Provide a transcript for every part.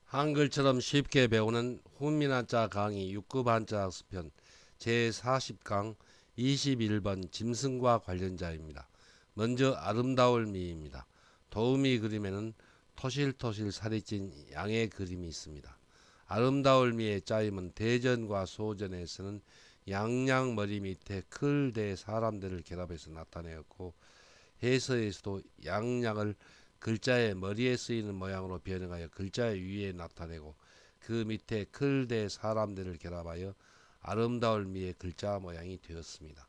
한글처럼 쉽게 배우는 훈민한자 강의 6급 한자 학습편 제40강 21번 짐승과 관련자입니다. 먼저 아름다울 미입니다. 도우미 그림에는 토실토실 살이 찐 양의 그림이 있습니다. 아름다울 미의 짜임은 대전과 소전에서는 양양 머리 밑에 클대 사람들을 결합해서 나타내었고, 해서에서도 양양을 글자의 머리에 쓰이는 모양으로 변형하여 글자의 위에 나타내고, 그 밑에 클대 사람들을 결합하여 아름다울 미의 글자 모양이 되었습니다.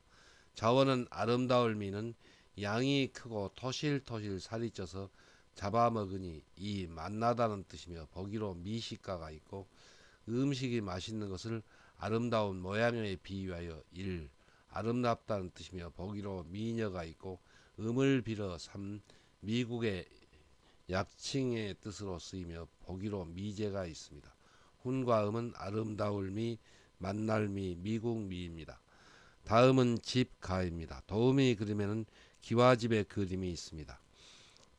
자원은 아름다울 미는 양이 크고 토실토실 살이 쪄서 잡아먹으니 이 맛나다는 뜻이며, 보기로 미식가가 있고, 음식이 맛있는 것을 아름다운 모양에 비유하여 일 아름답다는 뜻이며, 보기로 미녀가 있고, 음을 빌어 삼 미국의 약칭의 뜻으로 쓰이며, 보기로 미제가 있습니다. 훈과 음은 아름다울 미, 만날 미, 미국 미입니다. 다음은 집가입니다. 도우미 그림에는 기와집의 그림이 있습니다.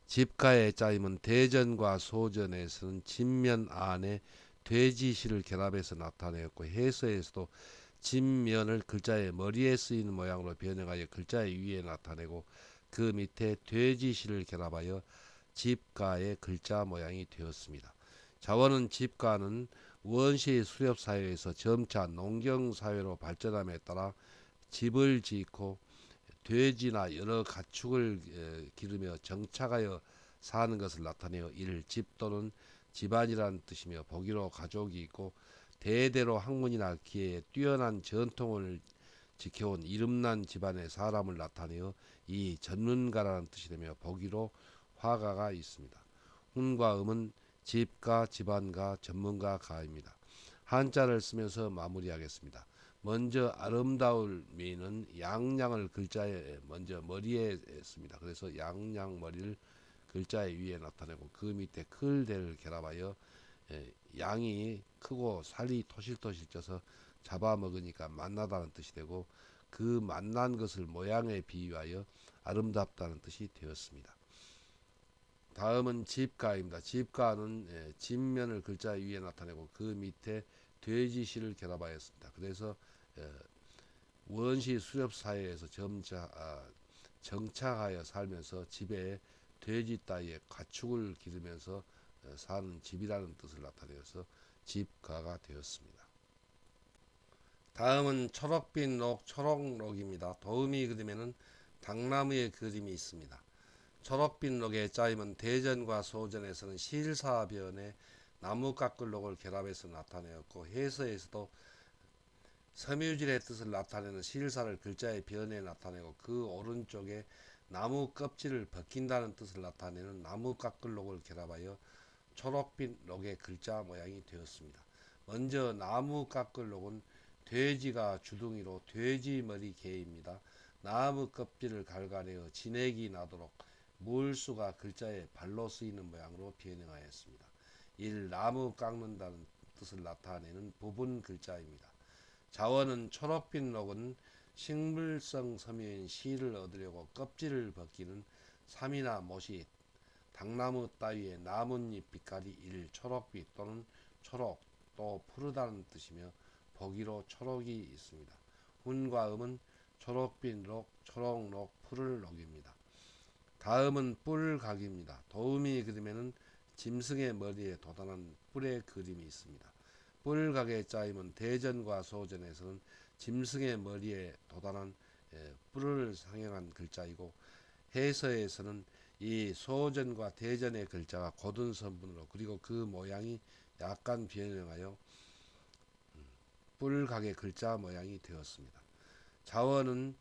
집가의 짜임은 대전과 소전에서는 집면 안에 돼지시를 결합해서 나타내었고, 해서에서도 집면을 글자의 머리에 쓰이는 모양으로 변형하여 글자의 위에 나타내고, 그 밑에 돼지시를 결합하여 집가의 글자 모양이 되었습니다. 자원은 집가는 원시 수렵 사회에서 점차 농경 사회로 발전함에 따라 집을 짓고 돼지나 여러 가축을 기르며 정착하여 사는 것을 나타내어 일 집 또는 집안이라는 뜻이며, 보기로 가족이 있고, 대대로 학문이나 기회에 뛰어난 전통을 지켜온 이름난 집안의 사람을 나타내어 이 전문가라는 뜻이 되며, 보기로 화가가 있습니다. 훈과 음은 집가, 집안가, 전문가, 가입니다. 한자를 쓰면서 마무리하겠습니다. 먼저 아름다울 미는 양양을 글자에 먼저 머리에 씁니다. 그래서 양양 머리를 글자의 위에 나타내고, 그 밑에 클대를 결합하여 양이 크고 살이 토실토실 쪄서 잡아먹으니까 맛나다는 뜻이 되고, 그 맛난 것을 모양에 비유하여 아름답다는 뜻이 되었습니다. 다음은 집가입니다. 집가는 집면을 글자 위에 나타내고, 그 밑에 돼지시를 결합하였습니다. 그래서 원시 수렵 사회에서 정착하여 살면서 집에 돼지 따위의 가축을 기르면서 사는 집이라는 뜻을 나타내어서 집가가 되었습니다. 다음은 초록빛 녹, 초록록입니다. 도우미 그림에는 당나무의 그림이 있습니다. 초록빛 녹의 짜임은 대전과 소전에서는 실사변에 나무 깎을 녹을 결합해서 나타내었고, 해서에서도 섬유질의 뜻을 나타내는 실사를 글자의 변에 나타내고, 그 오른쪽에 나무 껍질을 벗긴다는 뜻을 나타내는 나무 깎을 녹을 결합하여 초록빛 녹의 글자 모양이 되었습니다. 먼저 나무 깎을 녹은 돼지가 주둥이로 돼지 머리 개입니다. 나무 껍질을 갈가내어 진액이 나도록 물수가 글자에 발로 쓰이는 모양으로 변형하였습니다. 일 나무 깎는다는 뜻을 나타내는 부분 글자입니다. 자원은 초록빛 녹은 식물성 섬유인 실을 얻으려고 껍질을 벗기는 삼이나 못이 당나무 따위의 나뭇잎 빛깔이 일 초록빛 또는 초록, 또 푸르다는 뜻이며, 보기로 초록이 있습니다. 훈과 음은 초록빛 녹, 초록녹, 푸를 녹입니다. 다음은 뿔각입니다. 도우미 그림에는 짐승의 머리에 도단한 뿔의 그림이 있습니다. 뿔각의 짜임은 대전과 소전에서는 짐승의 머리에 도단한 뿔을 상형한 글자이고, 해서에서는 이 소전과 대전의 글자가 고든 선분으로, 그리고 그 모양이 약간 변형하여 뿔각의 글자 모양이 되었습니다. 자원은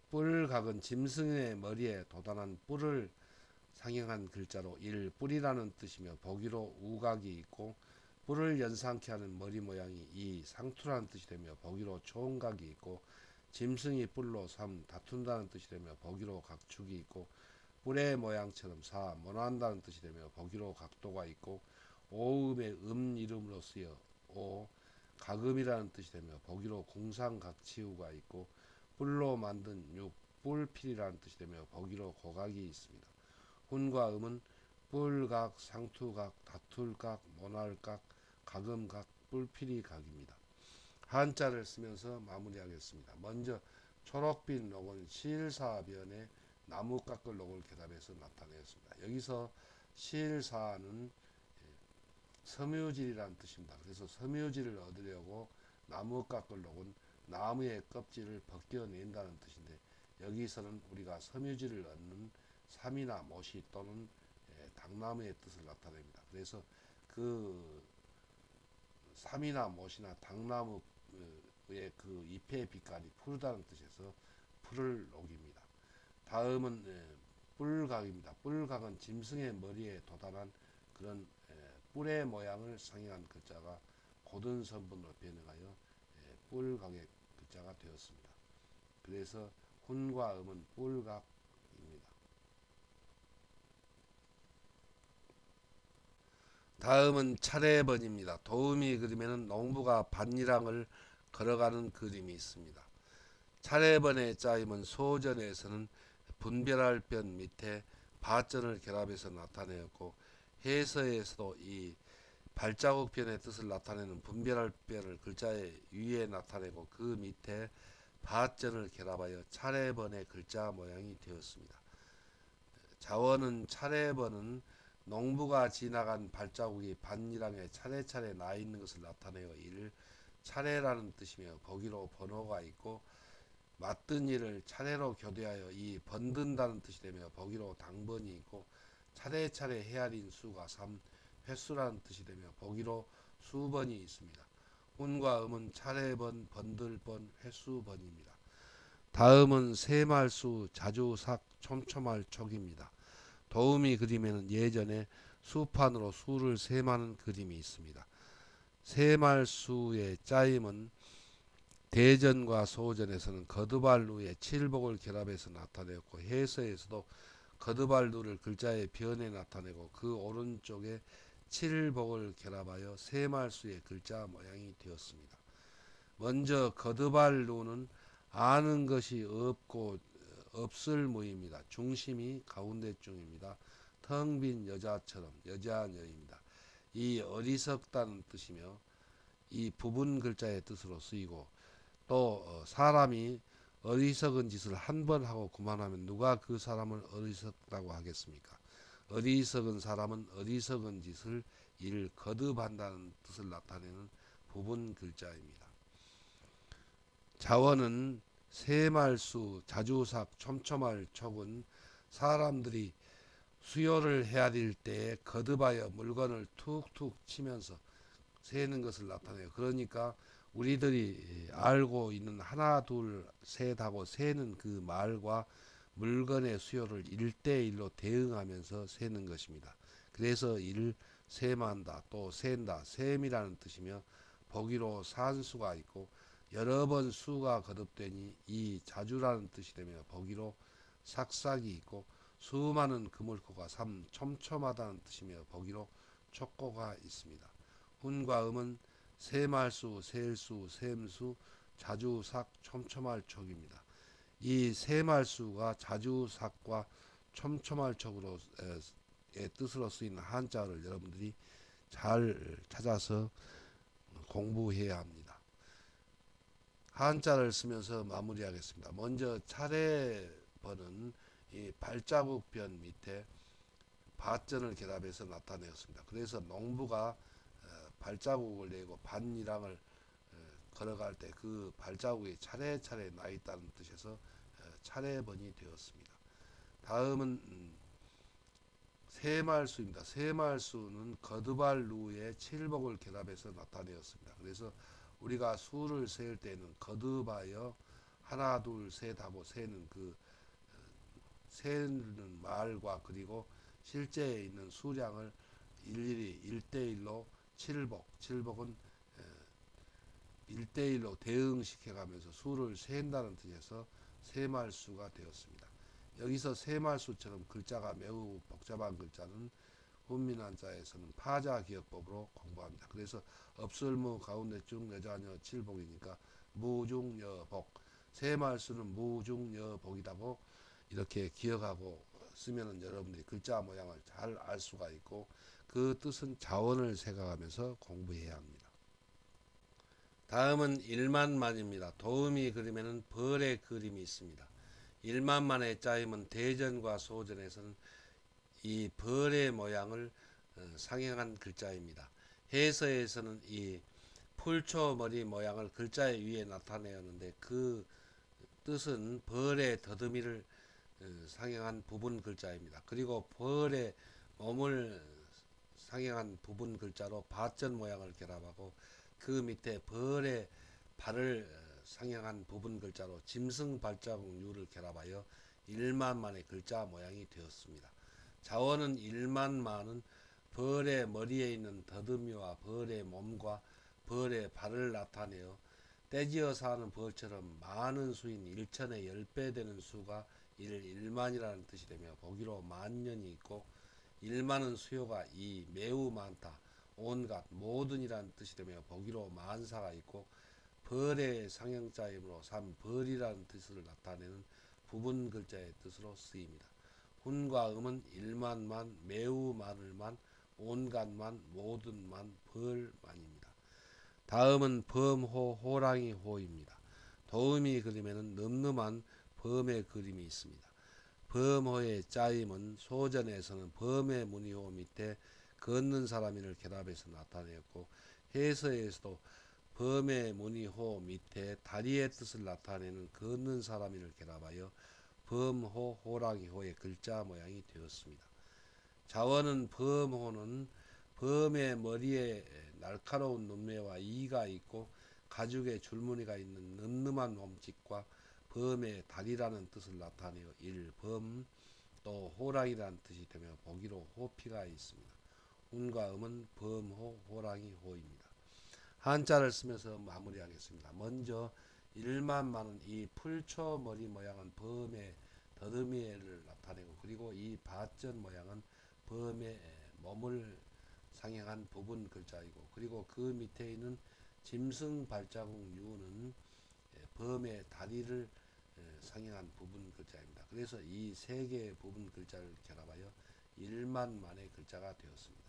뿔각은 짐승의 머리에 도단한 뿔을 상형한 글자로 일 뿔이라는 뜻이며, 보기로 우각이 있고, 뿔을 연상케 하는 머리 모양이 이 상투라는 뜻이 되며, 보기로 총각이 있고, 짐승이 뿔로 삼 다툰다는 뜻이 되며, 보기로 각축이 있고, 뿔의 모양처럼 사 모난다는 뜻이 되며, 보기로 각도가 있고, 오음의 이름으로 쓰여 오 가금이라는 뜻이 되며, 보기로 공상각치우가 있고, 뿔로 만든 육 뿔필이라는 뜻이 되며, 보기로 고각이 있습니다. 훈과 음은 뿔각, 상투각, 다툴각, 모날각, 가금각, 뿔피리각입니다. 한자를 쓰면서 마무리하겠습니다. 먼저 초록빛 록은 실사변에 나무깎을 록을 결합해서 나타내었습니다. 여기서 실사는 섬유질이라는 뜻입니다. 그래서 섬유질을 얻으려고 나무깎을 록은 나무의 껍질을 벗겨낸다는 뜻인데, 여기서는 우리가 섬유질을 얻는 삼이나 모시 또는 당나무의 뜻을 나타냅니다. 그래서 그 삼이나 못이나 당나무의 그 잎의 빛깔이 푸르다는 뜻에서 푸를 녹입니다. 다음은 뿔각입니다. 뿔각은 짐승의 머리에 도달한 그런 뿔의 모양을 상징한 글자가 고든 선분으로 변형하여 뿔각의 글자가 되었습니다. 그래서 훈과 음은 뿔각입니다. 다음은 차례번입니다. 도우미 그림에는 농부가 밭일랑을 걸어가는 그림이 있습니다. 차례번의 짜임은 소전에서는 분별할 변 밑에 바전을 결합해서 나타내었고, 해서에서도 이 발자국 변의 뜻을 나타내는 분별할 변을 글자의 위에 나타내고 그 밑에 바전을 결합하여 차례번의 글자 모양이 되었습니다. 자원은 차례번은 농부가 지나간 발자국이 밭일랑에 차례차례 나 있는 것을 나타내어 이를 차례라는 뜻이며, 보기로 번호가 있고 맞든 일을 차례로 교대하여 이 번든다는 뜻이 되며, 보기로 당번이 있고 차례차례 헤아린 수가 3 횟수라는 뜻이 되며, 보기로 수번이 있습니다. 훈과 음은 차례번, 번들번, 횟수번입니다. 다음은 세말수, 자주삭, 촘촘할 촉입니다. 도우미 그림에는 예전에 수판으로 수를 셈하는 그림이 있습니다. 세말수의 짜임은 대전과 소전에서는 거드발루의 칠복을 결합해서 나타내었고, 해서에서도 거드발루를 글자의 변에 나타내고 그 오른쪽에 칠복을 결합하여 세말수의 글자 모양이 되었습니다. 먼저 거드발루는 아는 것이 없고 없을 무입니다. 중심이 가운데중입니다. 텅 빈 여자처럼 여자녀입니다. 이 어리석다는 뜻이며 이 부분 글자의 뜻으로 쓰이고, 또 사람이 어리석은 짓을 한 번 하고 그만하면 누가 그 사람을 어리석다고 하겠습니까? 어리석은 사람은 어리석은 짓을 이를 거듭한다는 뜻을 나타내는 부분 글자입니다. 자원은 세말수, 자주삭, 촘촘할 촉은 사람들이 수요를 헤아릴 때에 거듭하여 물건을 툭툭 치면서 세는 것을 나타내요. 그러니까 우리들이 알고 있는 하나 둘 셋 하고 세는 그 말과 물건의 수요를 1대1로 대응하면서 세는 것입니다. 그래서 이를 세만다, 또 센다, 셈이라는 뜻이며, 보기로 산수가 있고 여러 번 수가 거듭되니 이 자주라는 뜻이 되며, 보기로 삭삭이 있고 수많은 그물코가 3 촘촘하다는 뜻이며, 보기로 촉고가 있습니다. 훈과 음은 세말수, 셀수, 셈수, 자주삭, 촘촘할 촉입니다. 이 세말수가 자주삭과 촘촘할 촉으로 뜻으로 쓰이는 한자를 여러분들이 잘 찾아서 공부해야 합니다. 한자를 쓰면서 마무리하겠습니다. 먼저 차례번은 이 발자국 변 밑에 밭전을 결합해서 나타내었습니다. 그래서 농부가 발자국을 내고 밭일랑을 걸어갈 때 그 발자국이 차례차례 나 있다는 뜻에서 차례번이 되었습니다. 다음은 세말수입니다. 세말수는 거드발루의 칠복을 결합해서 나타내었습니다. 그래서 우리가 수를 셀 때는 거듭하여 하나 둘 셋 하고 세는 그 세는 말과 그리고 실제에 있는 수량을 일일이 1대1로 칠복은 1대1로 대응시켜가면서 수를 센다는 뜻에서 세말수가 되었습니다. 여기서 세말수처럼 글자가 매우 복잡한 글자는 훈민한자에서는 파자기역법으로 공부합니다. 그래서 업설무 가운데중 여자녀 칠복이니까 무중여복, 세말수는 무중여복이라고 이렇게 기억하고 쓰면은 여러분들이 글자 모양을 잘 알 수가 있고, 그 뜻은 자원을 생각하면서 공부해야 합니다. 다음은 일만만입니다. 도우미 그림에는 벌의 그림이 있습니다. 일만만의 짜임은 대전과 소전에서는 이 벌의 모양을 상행한 글자입니다. 해서에서는 이 풀초머리 모양을 글자 위에 나타내었는데, 그 뜻은 벌의 더듬이를 상행한 부분 글자입니다. 그리고 벌의 몸을 상행한 부분 글자로 밭전 모양을 결합하고, 그 밑에 벌의 발을 상행한 부분 글자로 짐승 발자국 유를 결합하여 일만만의 글자 모양이 되었습니다. 자원은 일만만은 벌의 머리에 있는 더듬이와 벌의 몸과 벌의 발을 나타내어 떼지어 사는 벌처럼 많은 수인 일천의 10배 되는 수가 일만이라는 뜻이 되며, 보기로 만년이 있고, 일만은 수요가 이 매우 많다, 온갖 모든이라는 뜻이 되며, 보기로 만사가 있고, 벌의 상형자이므로 삼벌이라는 뜻을 나타내는 부분 글자의 뜻으로 쓰입니다. 훈과 음은 일만만, 매우 많을만, 온갖만, 모든만, 벌만입니다. 다음은 범호, 호랑이 호입니다. 도우미 그림에는 늠름한 범의 그림이 있습니다. 범호의 짜임은 소전에서는 범의 무늬호 밑에 걷는 사람인을 결합해서 나타내었고, 해서에서도 범의 무늬호 밑에 다리의 뜻을 나타내는 걷는 사람인을 결합하여 범호, 호랑이호의 글자 모양이 되었습니다. 자원은 범호는 범의 머리에 날카로운 눈매와 이가 있고 가죽의 줄무늬가 있는 늠름한 몸짓과 범의 다리라는 뜻을 나타내어 일범, 또 호랑이라는 뜻이 되며, 보기로 호피가 있습니다. 운과 음은 범호, 호랑이, 호입니다. 한자를 쓰면서 마무리하겠습니다. 먼저 일만만은 이 풀초 머리 모양은 범의 더듬이를 나타내고, 그리고 이 밭전 모양은 범의 몸을 상행한 부분 글자이고, 그리고 그 밑에 있는 짐승 발자국 유는 범의 다리를 상행한 부분 글자입니다. 그래서 이 세 개의 부분 글자를 결합하여 일만만의 글자가 되었습니다.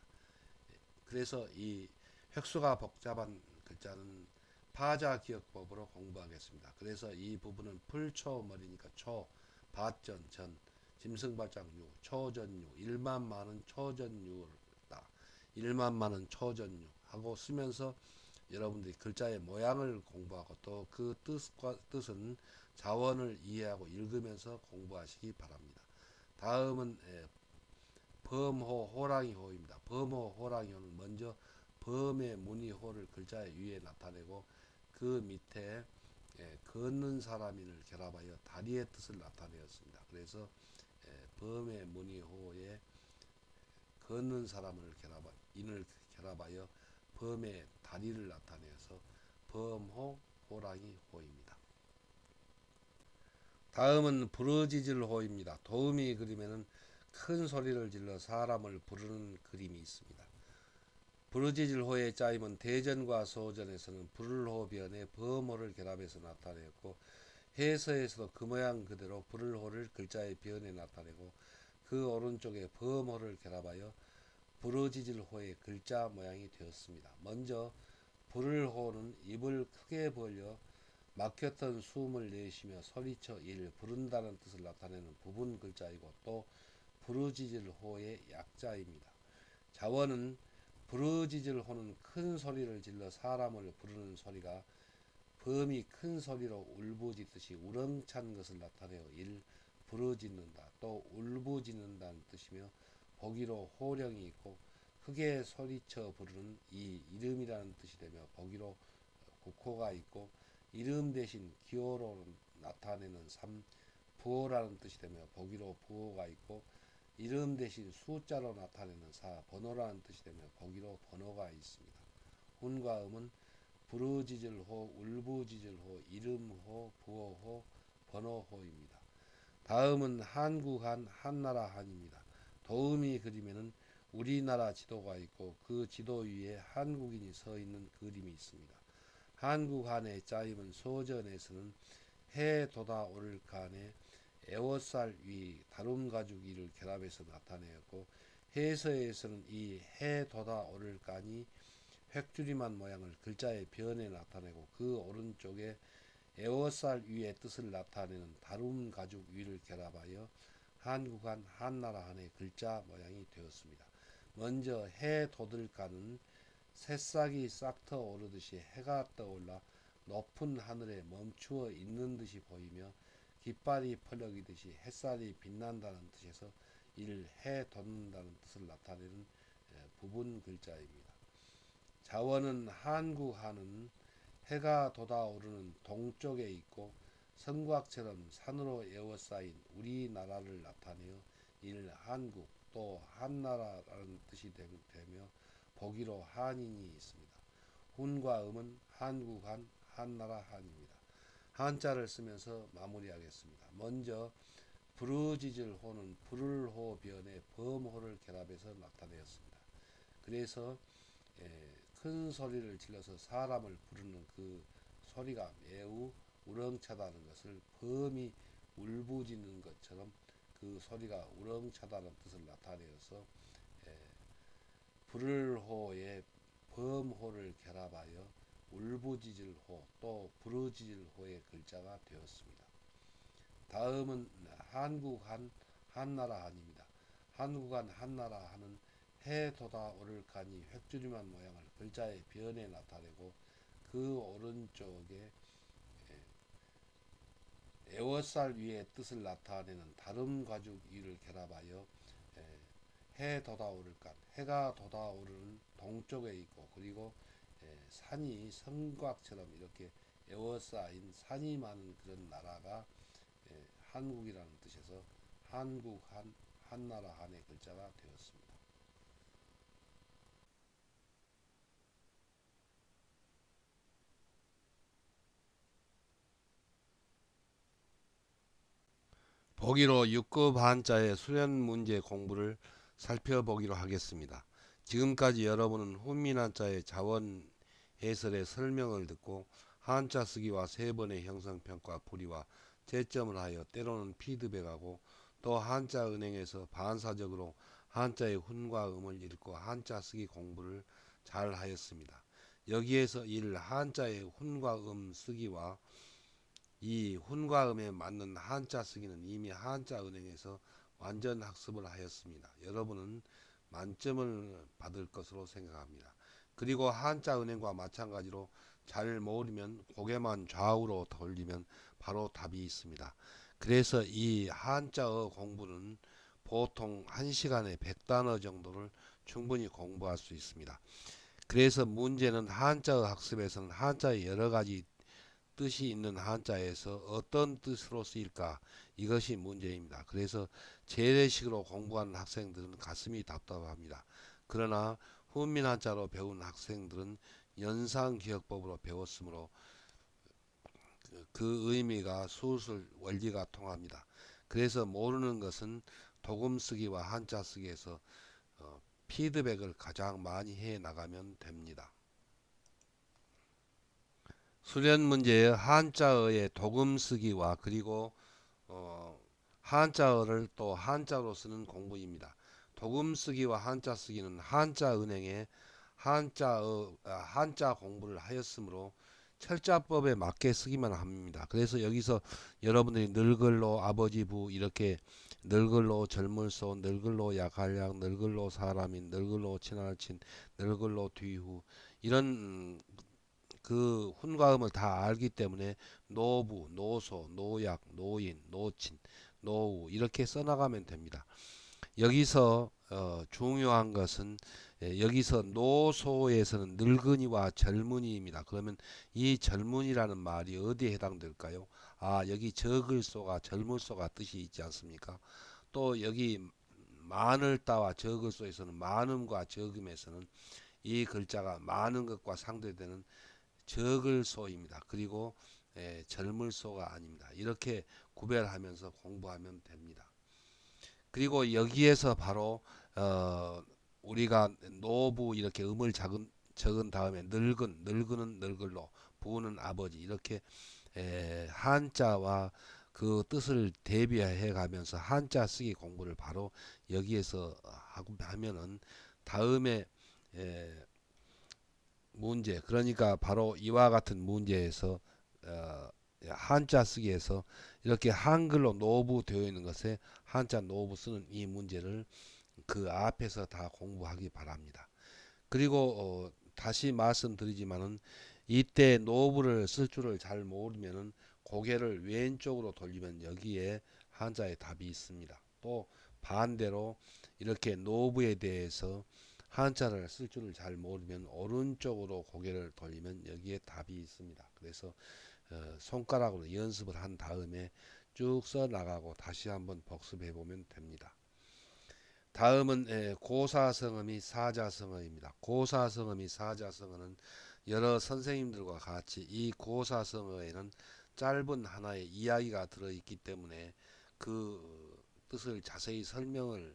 그래서 이 획수가 복잡한 글자는 파자 기억법으로 공부하겠습니다. 그래서 이 부분은 풀초머리니까 초, 밭전, 전, 짐승발장유, 초전유, 일만만은 초전유다, 일만만은 초전유 하고 쓰면서 여러분들이 글자의 모양을 공부하고, 또 그 뜻은 자원을 이해하고 읽으면서 공부하시기 바랍니다. 다음은 범호, 호랑이호입니다. 범호, 호랑이호는 먼저 범의 무늬호를 글자 위에 나타내고, 그 밑에 걷는 사람인을 결합하여 다리의 뜻을 나타내었습니다. 그래서 범의 무늬호에 걷는 사람을 인을 결합하여 범의 다리를 나타내어서 범호, 호랑이, 호입니다. 다음은 부르짖을 호입니다. 도우미 그림에는 큰 소리를 질러 사람을 부르는 그림이 있습니다. 부르짖을 호의 짜임은 대전과 소전에서는 부를호 변에 범호를 결합해서 나타내었고, 해서에서도 그 모양 그대로 부를호를 글자의 변에 나타내고, 그 오른쪽에 범호를 결합하여 부르짖을 호의 글자 모양이 되었습니다. 먼저 부를호는 입을 크게 벌려 막혔던 숨을 내쉬며 소리쳐 이를 부른다는 뜻을 나타내는 부분 글자이고, 또 부르짖을 호의 약자입니다. 자원은 부르짖을 호는 큰 소리를 질러 사람을 부르는 소리가 범이 큰 소리로 울부짖듯이 우렁찬 것을 나타내어 이를 부르짖는다, 또 울부짖는다는 뜻이며, 보기로 호령이 있고 크게 소리쳐 부르는 이 이름이라는 뜻이 되며, 보기로 국호가 있고, 이름 대신 기호로 나타내는 삼, 부호라는 뜻이 되며, 보기로 부호가 있고, 이름 대신 숫자로 나타내는 사, 번호라는 뜻이 되며, 보기로 번호가 있습니다. 훈과 음은 부르짖을호, 울부짖을호, 이름호, 부호호, 번호호입니다. 다음은 한국한, 한나라 한입니다. 도우미 그림에는 우리나라 지도가 있고, 그 지도 위에 한국인이 서 있는 그림이 있습니다. 한국한의 짜임은 소전에서는 해 돋아 오를 간에 에워쌀 위, 다름 가죽 위를 결합해서 나타내었고, 해서에서는 이 해 돋아 오를 간이 획주리만 모양을 글자의 변에 나타내고, 그 오른쪽에 에워쌀 위의 뜻을 나타내는 다름 가죽 위를 결합하여 한국한 한나라 한의 글자 모양이 되었습니다. 먼저 해 돋을간은 새싹이 싹 트어 오르듯이 해가 떠올라 높은 하늘에 멈추어 있는 듯이 보이며, 깃발이 펄럭이듯이 햇살이 빛난다는 뜻에서 이를 해 돋는다는 뜻을 나타내는 부분 글자입니다. 자원은 한국하는 해가 돋아오르는 동쪽에 있고, 성곽처럼 산으로 에워싸인 우리나라를 나타내어 이를 한국 또 한나라라는 뜻이 되며 보기로 한인이 있습니다. 훈과 음은 한국한, 한나라 한입니다. 한자를 쓰면서 마무리하겠습니다. 먼저 부르짖을 호는 부를 호 변에 범호를 결합해서 나타내었습니다. 그래서 큰 소리를 질러서 사람을 부르는 그 소리가 매우 우렁차다는 것을, 범이 울부짖는 것처럼 그 소리가 우렁차다는 뜻을 나타내어서 부를호에 범호를 결합하여 울부짖을호 또 부르짖을호의 글자가 되었습니다. 다음은 한국한, 한나라 한입니다. 한국한, 한나라 한은 해 돋아오를 간이 획주리만 모양을 글자의 변에 나타내고, 그 오른쪽에 에워쌀 위의 뜻을 나타내는 다름 가죽 위를 결합하여 해 돋아오를 간, 해가 돋아오르는 동쪽에 있고, 그리고 산이 성곽처럼 이렇게 에워싸인 산이 많은 그런 나라가 한국이라는 뜻에서 한국한, 한나라 한의 글자가 되었습니다. 보기로 6급 한자의 수련 문제 공부를 살펴보기로 하겠습니다. 지금까지 여러분은 훈민한자의 자원 해설의 설명을 듣고 한자 쓰기와 세 번의 형성평가 풀이와 채점을 하여 때로는 피드백하고, 또 한자 은행에서 반사적으로 한자의 훈과 음을 읽고 한자 쓰기 공부를 잘 하였습니다. 여기에서 한자의 훈과 음 쓰기와 이 훈과 음에 맞는 한자 쓰기는 이미 한자 은행에서 완전 학습을 하였습니다. 여러분은 만점을 받을 것으로 생각합니다. 그리고 한자 은행과 마찬가지로 잘 모르면 고개만 좌우로 돌리면 바로 답이 있습니다. 그래서 이 한자어 공부는 보통 1시간에 100단어 정도를 충분히 공부할 수 있습니다. 그래서 문제는 한자어 학습에서는 한자의 여러가지 뜻이 있는 한자에서 어떤 뜻으로 쓰일까, 이것이 문제입니다. 그래서 재래식으로 공부하는 학생들은 가슴이 답답합니다. 그러나 훈민 한자로 배운 학생들은 연상기억법으로 배웠으므로 그 의미가 술술 원리가 통합니다. 그래서 모르는 것은 도금 쓰기와 한자 쓰기에서 피드백을 가장 많이 해 나가면 됩니다. 수련 문제의 한자어의 도금 쓰기와 그리고 한자어를 또 한자로 쓰는 공부입니다. 도금 쓰기와 한자 쓰기는 한자 은행에 한자 공부를 하였으므로 철자법에 맞게 쓰기만 합니다. 그래서 여기서 여러분들이 늙을로 아버지 부 이렇게 늙을로 젊을소, 늙을로 약할약, 늙을로 사람인, 늙을로 친할친, 늙을로 뒤후 이런 그 훈과음을 다 알기 때문에 노부, 노소, 노약, 노인, 노친, 노우 이렇게 써나가면 됩니다. 여기서 중요한 것은 여기서 노소에서는 늙은이와 젊은이입니다. 그러면 이 젊은이라는 말이 어디에 해당될까요? 여기 적을소가 젊을소가 뜻이 있지 않습니까? 또 여기 많을따와 적을소에서는 많음과 적음에서는 이 글자가 많은 것과 상대되는 적을소입니다. 그리고 젊을소가 아닙니다. 이렇게 구별하면서 공부하면 됩니다. 그리고 여기에서 바로 우리가 노부 이렇게 음을 적은 다음에 늙은은 늙을로, 부는 아버지 이렇게 한자와 그 뜻을 대비해 가면서 한자 쓰기 공부를 바로 여기에서 하면은 다음에 문제, 그러니까 바로 이와 같은 문제에서 한자 쓰기에서 이렇게 한글로 노부되어 있는 것에 한자 노부 쓰는 이 문제를 그 앞에서 다 공부하기 바랍니다. 그리고 다시 말씀드리지만은 이때 노부를 쓸 줄을 잘 모르면은 고개를 왼쪽으로 돌리면 여기에 한자의 답이 있습니다. 또 반대로 이렇게 노부에 대해서 한자를 쓸 줄을 잘 모르면 오른쪽으로 고개를 돌리면 여기에 답이 있습니다. 그래서 손가락으로 연습을 한 다음에 쭉 써 나가고 다시 한번 복습해 보면 됩니다. 다음은 고사성어미 사자성어입니다. 고사성어미 사자성어는 여러 선생님들과 같이 이 고사성어에는 짧은 하나의 이야기가 들어있기 때문에 그 뜻을 자세히 설명을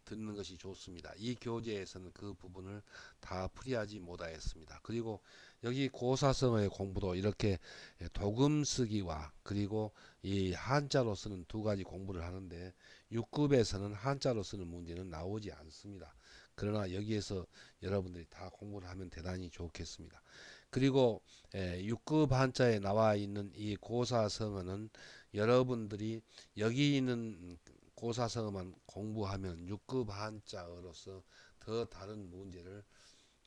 듣는 것이 좋습니다. 이 교재에서는 그 부분을 다 풀이하지 못하였습니다. 그리고 여기 고사성어의 공부도 이렇게 도금 쓰기와 그리고 이 한자로 쓰는 두 가지 공부를 하는데 6급에서는 한자로 쓰는 문제는 나오지 않습니다. 그러나 여기에서 여러분들이 다 공부를 하면 대단히 좋겠습니다. 그리고 6급 한자에 나와 있는 이 고사성어는 여러분들이 여기 있는 고사성어만 공부하면 6급 한자어로서 더 다른 문제를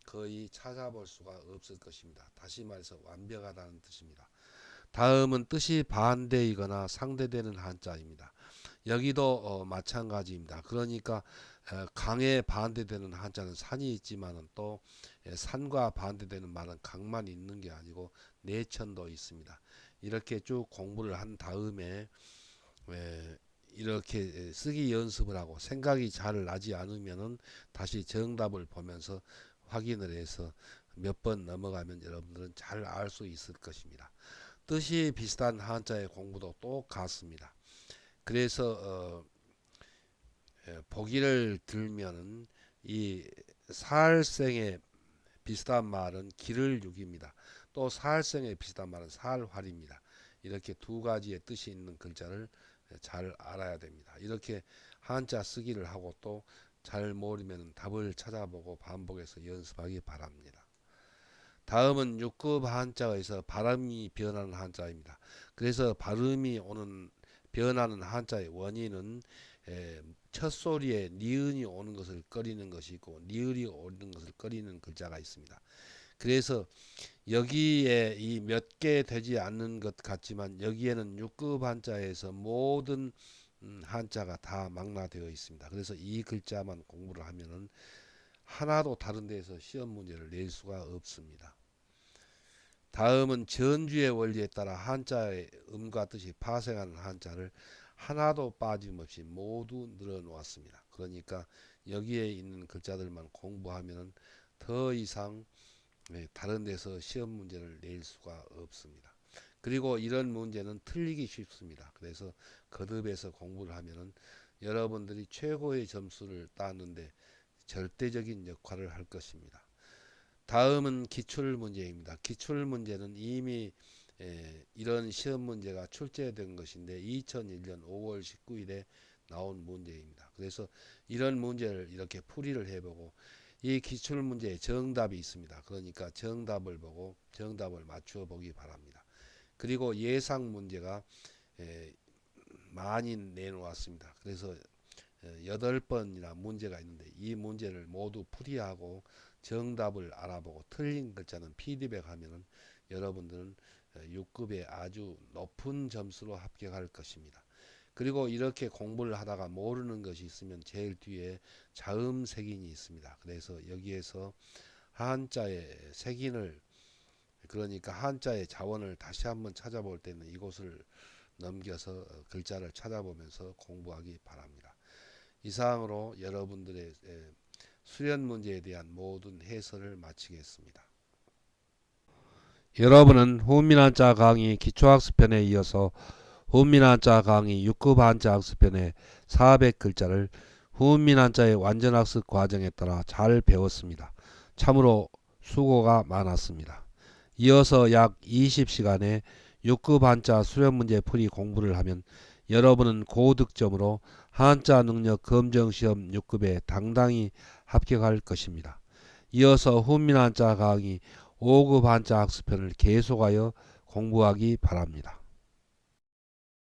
거의 찾아볼 수가 없을 것입니다. 다시 말해서 완벽하다는 뜻입니다. 다음은 뜻이 반대이거나 상대되는 한자입니다. 여기도 마찬가지입니다. 그러니까 강에 반대되는 한자는 산이 있지만 또 산과 반대되는 말은 강만 있는 게 아니고 내천도 있습니다. 이렇게 쭉 공부를 한 다음에 이렇게 쓰기 연습을 하고 생각이 잘 나지 않으면은 다시 정답을 보면서 확인을 해서 몇 번 넘어가면 여러분들은 잘 알 수 있을 것입니다. 뜻이 비슷한 한자의 공부도 똑같습니다. 그래서 보기를 들면은 이 살생의 비슷한 말은 기를 육입니다. 또 살생의 비슷한 말은 살활입니다. 이렇게 두 가지의 뜻이 있는 글자를 잘 알아야 됩니다. 이렇게 한자 쓰기를 하고 또 잘 모르면 답을 찾아보고 반복해서 연습하기 바랍니다. 다음은 6급 한자에서 발음이 변하는 한자입니다. 그래서 발음이 변하는 한자의 원인은 첫 소리에 니은이 오는 것을 꺼리는 것이 있고 니을이 오는 것을 꺼리는 글자가 있습니다. 그래서 여기에 이 몇 개 되지 않는 것 같지만 여기에는 6급 한자에서 모든 한자가 다 망라되어 있습니다. 그래서 이 글자만 공부를 하면은 하나도 다른 데에서 시험 문제를 낼 수가 없습니다. 다음은 전주의 원리에 따라 한자의 음과 뜻이 파생하는 한자를 하나도 빠짐없이 모두 늘어놓았습니다. 그러니까 여기에 있는 글자들만 공부하면 더 이상 다른 데서 시험 문제를 낼 수가 없습니다. 그리고 이런 문제는 틀리기 쉽습니다. 그래서 거듭해서 공부를 하면은 여러분들이 최고의 점수를 따는데 절대적인 역할을 할 것입니다. 다음은 기출문제입니다. 기출문제는 이미 이런 시험 문제가 출제된 것인데 2001년 5월 19일에 나온 문제입니다. 그래서 이런 문제를 이렇게 풀이를 해보고 이 기출문제에 정답이 있습니다. 그러니까 정답을 보고 정답을 맞추어 보기 바랍니다. 그리고 예상 문제가 많이 내놓았습니다. 그래서 8번이나 문제가 있는데 이 문제를 모두 풀이하고 정답을 알아보고 틀린 글자는 피드백 하면은 여러분들은 6급에 아주 높은 점수로 합격할 것입니다. 그리고 이렇게 공부를 하다가 모르는 것이 있으면 제일 뒤에 자음 색인이 있습니다. 그래서 여기에서 한자의 색인을 그러니까 한자의 자원을 다시 한번 찾아볼 때는 이곳을 넘겨서 글자를 찾아보면서 공부하기 바랍니다. 이상으로 여러분들의 수련 문제에 대한 모든 해설을 마치겠습니다. 여러분은 훈민한자 강의 기초학습편에 이어서 훈민한자 강의 6급 한자 학습편의 400글자를 훈민한자의 완전학습 과정에 따라 잘 배웠습니다. 참으로 수고가 많았습니다. 이어서 약 20시간의 6급 한자 수련 문제 풀이 공부를 하면 여러분은 고득점으로 한자 능력 검정 시험 6급에 당당히 합격할 것입니다. 이어서 훈민 한자 강의 5급 한자 학습편을 계속하여 공부하기 바랍니다.